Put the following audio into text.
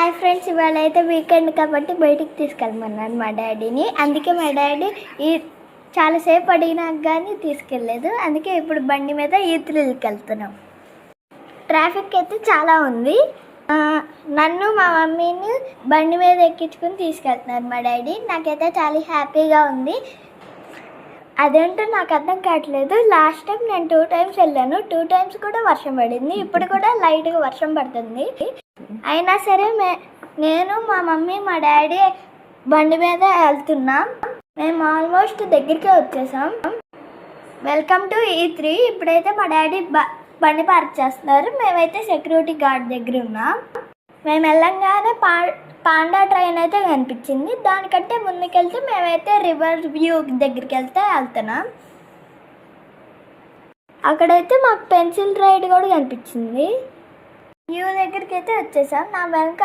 Hi friends, ఇవాళ అయితే weekend కాబట్టి బయటికి తీసుకెళ్ళమన్నాను మా డాడీని. అందుకే మా డాడీ చాలాసేపు అడిగినాక కానీ తీసుకెళ్ళలేదు. అందుకే ఇప్పుడు బండి మీద ఈత్రిల్కి వెళ్తున్నాం. ట్రాఫిక్ అయితే చాలా ఉంది. నన్ను మా మమ్మీని బండి మీద ఎక్కించుకుని తీసుకెళ్తున్నారు మా డాడీ. నాకైతే చాలా హ్యాపీగా ఉంది. అదేంటో నాకు అర్థం కావట్లేదు. లాస్ట్ టైం నేను 2 times వెళ్ళాను. 2 times కూడా వర్షం పడింది. ఇప్పుడు కూడా లైట్గా వర్షం పడుతుంది. అయినా సరే నేను మా మమ్మీ మా డాడీ బండి మీద వెళ్తున్నాం. మేము ఆల్మోస్ట్ దగ్గరికి వచ్చేసాం. Welcome to E3. ఇప్పుడైతే మా డాడీ బండి పార్క్ చేస్తున్నారు. మేమైతే సెక్యూరిటీ గార్డ్ దగ్గర ఉన్నాం. మేము వెళ్ళంగానే పాండా ట్రైన్ అయితే కనిపించింది. దానికంటే ముందుకెళ్తే మేమైతే రివర్ వ్యూ దగ్గరికి వెళ్తున్నాం. అక్కడైతే మాకు పెన్సిల్ రైడ్ కూడా కనిపించింది. వ్యూ దగ్గరికి అయితే వచ్చేసాం. నా వెనక